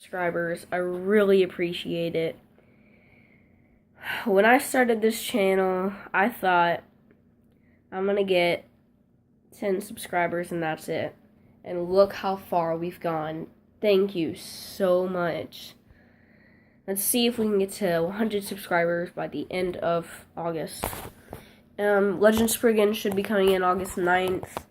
subscribers. I really appreciate it. When I started this channel, I thought I'm gonna get 10 subscribers and that's it. And look how far we've gone. Thank you so much. Let's see if we can get to 100 subscribers by the end of August. Legend Spriggan should be coming in August 9th.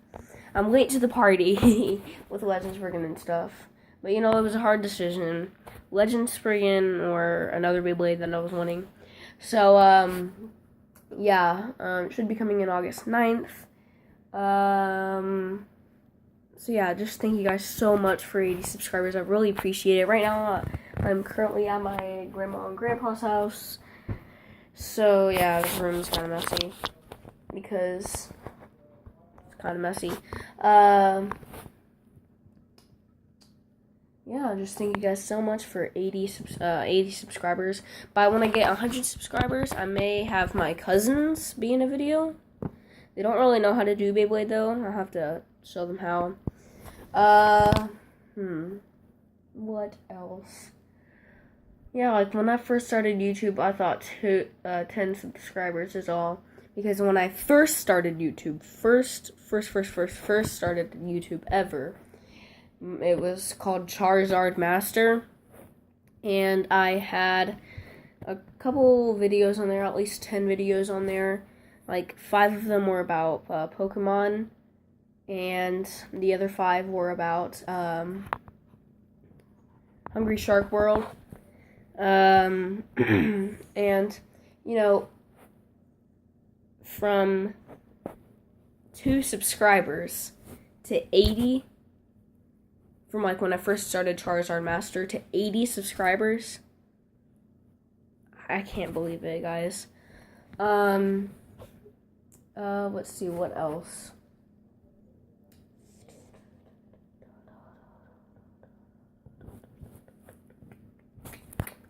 I'm late to the party with Legend Spriggan and stuff. But it was a hard decision. Legend Spriggan or another Beyblade that I was wanting. So, it should be coming in August 9th. Just thank you guys so much for 80 subscribers. I really appreciate it. Right now, I'm currently at my grandma and grandpa's house. So, yeah, this room is kind of messy. Because it's kind of messy. Just thank you guys so much for 80 subscribers. But when I get 100 subscribers, I may have my cousins be in a video. They don't really know how to do Beyblade, though. I'll have to show them how. What else? Yeah, like when I first started YouTube, I thought 10 subscribers is all. Because when I first started YouTube, first started YouTube ever, it was called Charizard Master. And I had a couple videos on there, at least 10 videos on there. Like 5 of them were about Pokemon. And the other 5 were about Hungry Shark World. And, from 2 subscribers to 80, from like when I first started Charizard Master to 80 subscribers, I can't believe it, guys. Let's see, what else?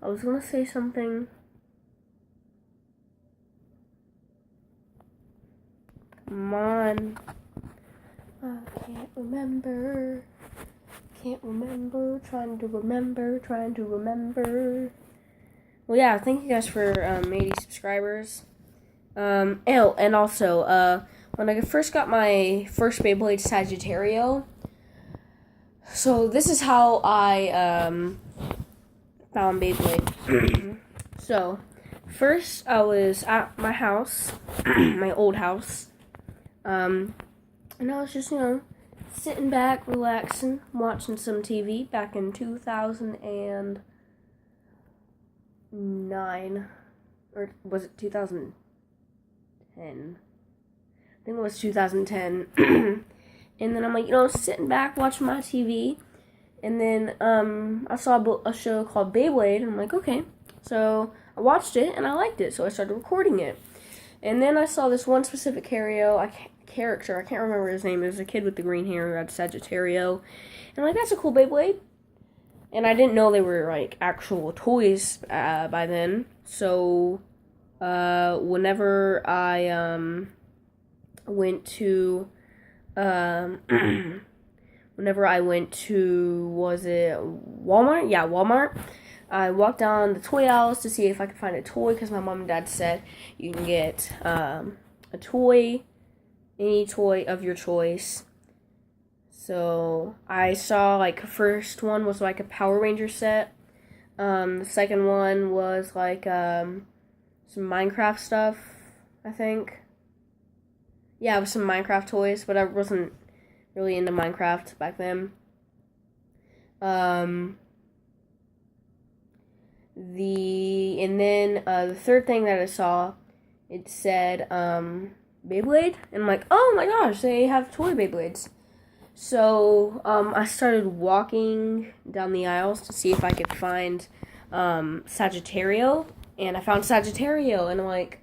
I was gonna say something. Come on. I can't remember. Trying to remember. Well, yeah, thank you guys for 80 subscribers. And also, when I first got my first Beyblade Sagittario, so this is how I found Beyblade. So, first I was at my house, my old house, and I was just, sitting back, relaxing, watching some TV back in 2009, or was it 2010? I think it was 2010, and then I'm like, sitting back, watching my TV, and then, I saw a show called Beyblade, and I'm like, okay, so I watched it, and I liked it, so I started recording it, and then I saw this one specific character, I can't remember his name. It was a kid with the green hair who had Sagittario. And I'm like, that's a cool Beyblade. And I didn't know they were, like, actual toys by then. So, whenever I went to, was it Walmart? Yeah, Walmart. I walked down the toy aisles to see if I could find a toy, because my mom and dad said you can get a toy, any toy of your choice. So I saw, like, the first one was like a Power Ranger set. The second one was like some Minecraft stuff, I think. Yeah, it was some Minecraft toys, but I wasn't really into Minecraft back then. The third thing that I saw, it said Beyblade, and I'm like, oh my gosh, they have toy Beyblades. So I started walking down the aisles to see if I could find Sagittario, and I found Sagittario, and I'm like,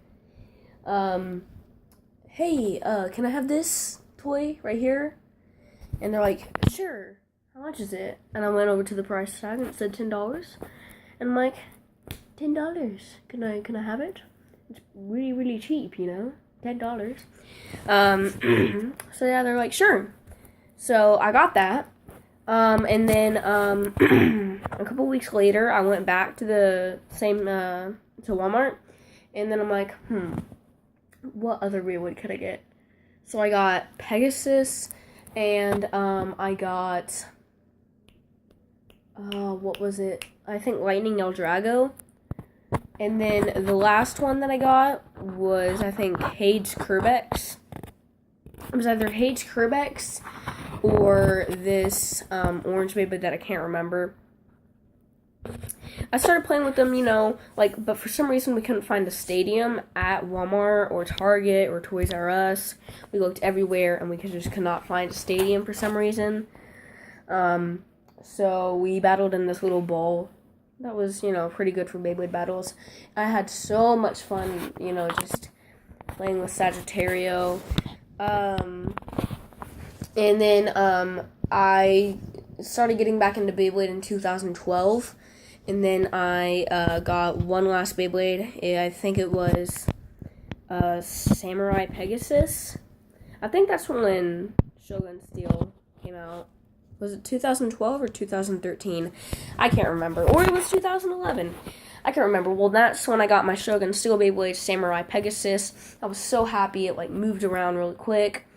hey, can I have this toy right here? And they're like, sure, how much is it? And I went over to the price tag, and it said $10, and I'm like, $10, can I have it? It's really, really cheap, $10. So yeah, they're like, sure. So I got that. And then a couple weeks later, I went back to the same, to Walmart, and then I'm like, what other Beyblade could I get? So I got Pegasus, and, I got, what was it? I think Lightning El Drago. And then the last one that I got was, I think, Hades Kerbex. It was either Hades Kerbex or this orange Beyblade that I can't remember. I started playing with them, but for some reason we couldn't find a stadium at Walmart or Target or Toys R Us. We looked everywhere and we just could not find a stadium for some reason. So we battled in this little bowl. That was, pretty good for Beyblade battles. I had so much fun, just playing with Sagittario. And then I started getting back into Beyblade in 2012. And then I got one last Beyblade. I think it was Samurai Pegasus. I think that's when Shogun Steel came out. Was it 2012 or 2013? I can't remember. Or it was 2011. I can't remember. Well, that's when I got my Shogun Steel Beyblade Samurai Pegasus. I was so happy. It, moved around really quick.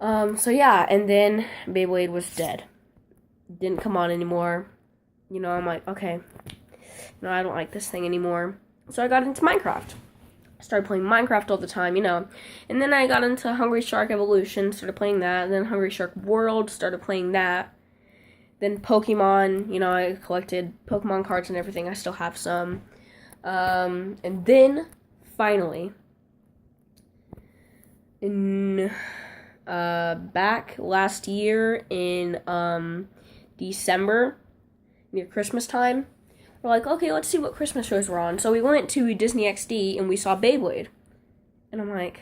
So, yeah. And then Beyblade was dead. Didn't come on anymore. I'm like, okay. I don't like this thing anymore. So I got into Minecraft. Started playing Minecraft all the time, And then I got into Hungry Shark Evolution, started playing that. And then Hungry Shark World, started playing that. Then Pokemon, I collected Pokemon cards and everything. I still have some. And then, finally, back last year in December, near Christmas time, we're like, okay, let's see what Christmas shows were on. So we went to Disney XD and we saw Beyblade. And I'm like,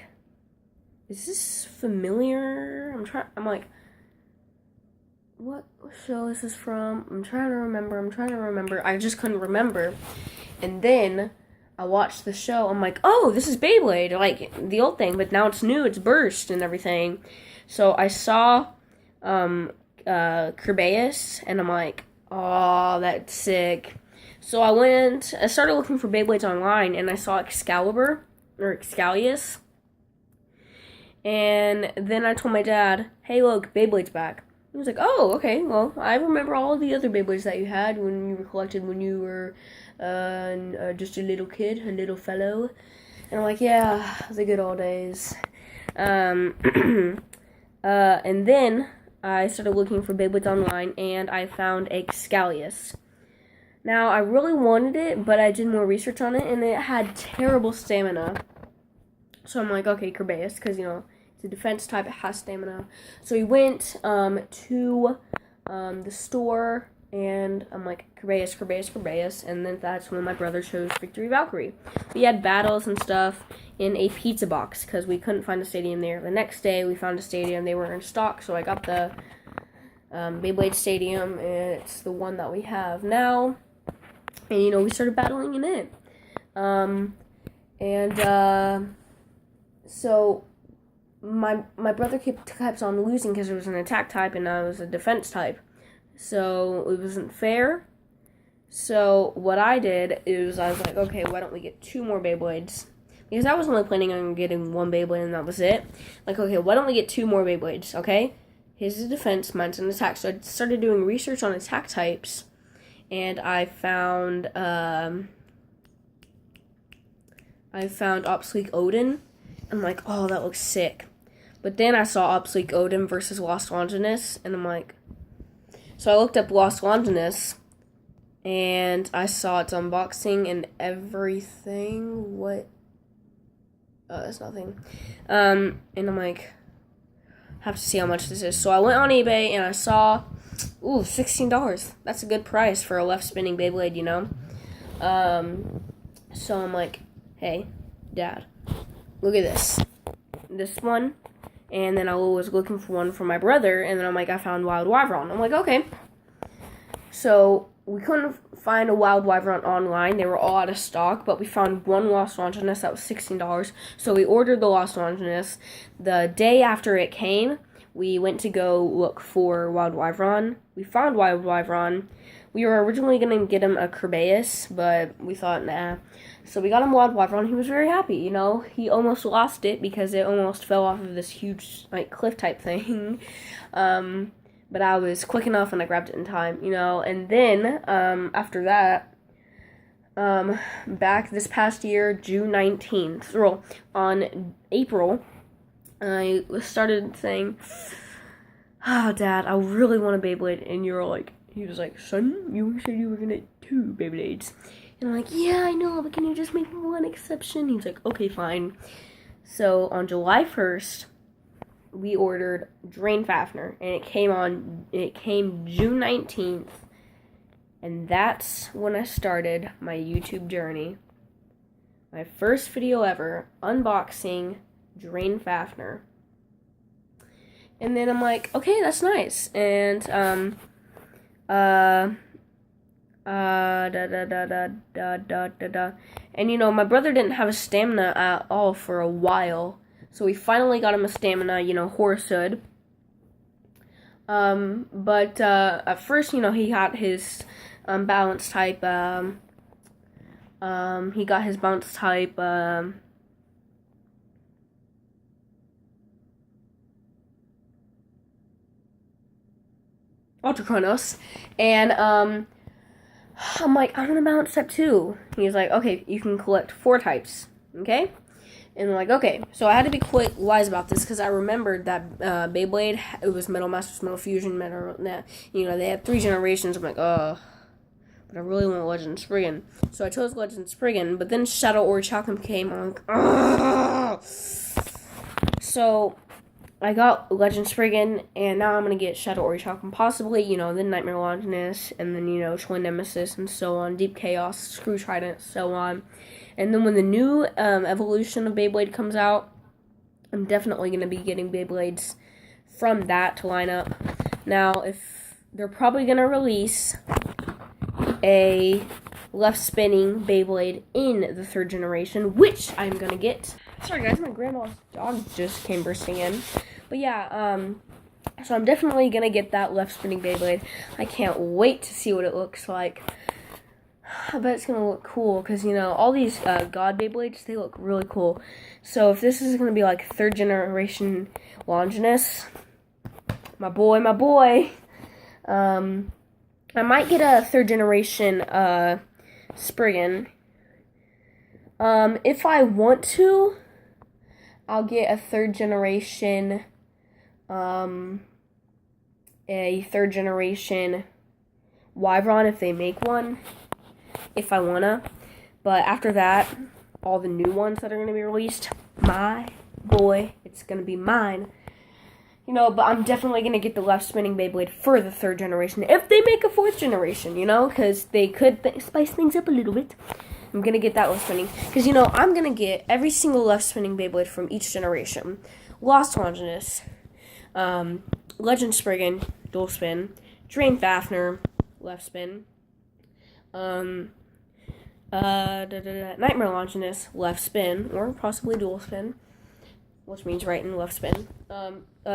is this familiar? I'm like, what show is this from? I'm trying to remember. I just couldn't remember. And then I watched the show. I'm like, oh, this is Beyblade, like the old thing, but now it's new, it's burst and everything. So I saw Kerbeus, and I'm like, oh, that's sick. So I started looking for Beyblades online, and I saw Excalibur, or Excalius. And then I told my dad, hey, look, Beyblade's back. He was like, oh, okay, well, I remember all of the other Beyblades that you had when you were collected when you were just a little kid, a little fellow. And I'm like, yeah, the good old days. And then I started looking for Beyblades online, and I found Excalius. Now, I really wanted it, but I did more research on it, and it had terrible stamina. So I'm like, okay, Kerbeus, because, it's a defense type, it has stamina. So we went to the store, and I'm like, Kerbeus, and then that's when my brother chose Victory Valkyrie. We had battles and stuff in a pizza box, because we couldn't find a stadium there. The next day, we found a stadium, they were in stock, so I got the Beyblade Stadium, and it's the one that we have now. And, we started battling in it. So my brother kept on losing because it was an attack type and I was a defense type. So it wasn't fair. So what I did is I was like, okay, why don't we get 2 more Beyblades? Because I was only planning on getting 1 Beyblade and that was it. Like, okay, why don't we get 2 more Beyblades, okay? His is a defense, mine's an attack. So I started doing research on attack types. And I found Obsleek Odin. I'm like, oh, that looks sick. But then I saw Obsleek Odin versus Lost Longinus, and I'm like, so I looked up Lost Longinus, and I saw its unboxing and everything. What? Oh, that's nothing. And I'm like, have to see how much this is. So I went on eBay and I saw, ooh, $16. That's a good price for a left spinning Beyblade, So I'm like, hey, Dad, look at this. This one. And then I was looking for one for my brother, and then I'm like, I found Wild Wyvern. I'm like, okay. So we couldn't find a Wild Wyvern online. They were all out of stock, but we found one Lost Longinus that was $16. So we ordered the Lost Longinus. The day after it came, we went to go look for Wild Wyvern. We found Wild Wyvern. We were originally going to get him a Kerbeus, but we thought, nah. So we got him Wild Wyvern. He was very happy, you know. He almost lost it because it almost fell off of this huge, like, cliff type thing. But I was quick enough and I grabbed it in time, you know. And then, after that, back this past year, June 19th, or on April, I started saying, oh, Dad, I really want a Beyblade. And you're like, he was like, son, you said you were gonna get 2 Beyblades. And I'm like, yeah, I know, but can you just make one exception? He's like, okay, fine. So on July 1st, we ordered Drain Fafner, and it came June 19th, and that's when I started my YouTube journey. My first video ever, unboxing Drain Fafner. And then I'm like, okay, that's nice. And, and you know, my brother didn't have a stamina at all for a while. So we finally got him a stamina, you know, horse hood. But at first, you know, he got his balance type. He got his balance type. Ultra Chronos, and I'm like, I want a balance type too. He's like, okay, you can collect 4 types, okay? And I'm like, okay. So I had to be quite wise about this because I remembered that Beyblade, it was Metal Masters, Metal Fusion, you know, they had 3 generations. I'm like, but I really want Legend Spriggan. So I chose Legend Spriggan, but then Shadow Orichalcum came. I'm like, ugh. So I got Legend Spriggan, and now I'm going to get Shadow Orichalcum, possibly, you know, then Nightmare Longinus, and then, you know, Twin Nemesis, and so on, Deep Chaos, Screw Trident, so on. And then when the new evolution of Beyblade comes out, I'm definitely going to be getting Beyblades from that to line up. Now, if they're probably going to release a left-spinning Beyblade in the 3rd generation, which I'm going to get. Sorry, guys, my grandma's dog just came bursting in. But yeah, so I'm definitely going to get that left-spinning Beyblade. I can't wait to see what it looks like. I bet it's going to look cool, because, you know, all these God Beyblades, they look really cool. So if this is going to be, like, 3rd generation Longinus, my boy, I might get a 3rd generation Spriggan. If I want to, I'll get a 3rd generation, Wyvern if they make one, if I wanna. But after that, all the new ones that are gonna be released, my boy, it's gonna be mine. You know, but I'm definitely gonna get the left spinning Beyblade for the 3rd generation if they make a 4th generation, you know, because they could spice things up a little bit. I'm gonna get that left spinning because, you know, I'm gonna get every single left spinning Beyblade from each generation. Lost Longinus, Legend Spriggan, dual spin, Drain Fafner, left spin, Nightmare Longinus, left spin, or possibly dual spin, which means right and left spin.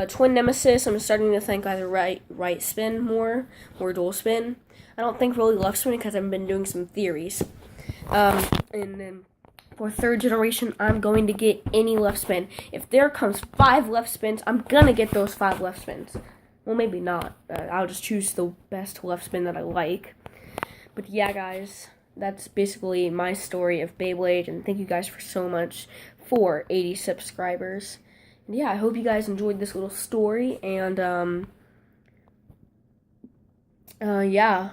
Twin Nemesis, I'm starting to think either right spin more, or dual spin. I don't think really left spin because I've been doing some theories. And then for 3rd generation, I'm going to get any left spin. If there comes 5 left spins, I'm gonna get those 5 left spins. Well, maybe not. I'll just choose the best left spin that I like. But yeah, guys, that's basically my story of Beyblade, and thank you guys for so much for 80 subscribers. And yeah, I hope you guys enjoyed this little story, and yeah,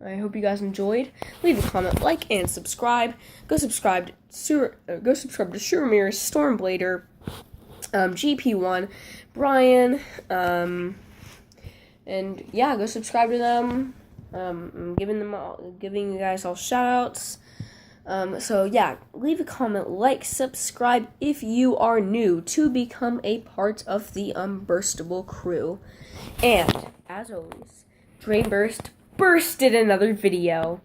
I hope you guys enjoyed. Leave a comment, like, and subscribe. Go subscribe to Shuramir, Stormblader, GP1, Brian, and yeah, go subscribe to them. I'm giving you guys all shout outs. So yeah, leave a comment, like, subscribe if you are new to become a part of the Unburstable crew. And as always, Drain bursted another video.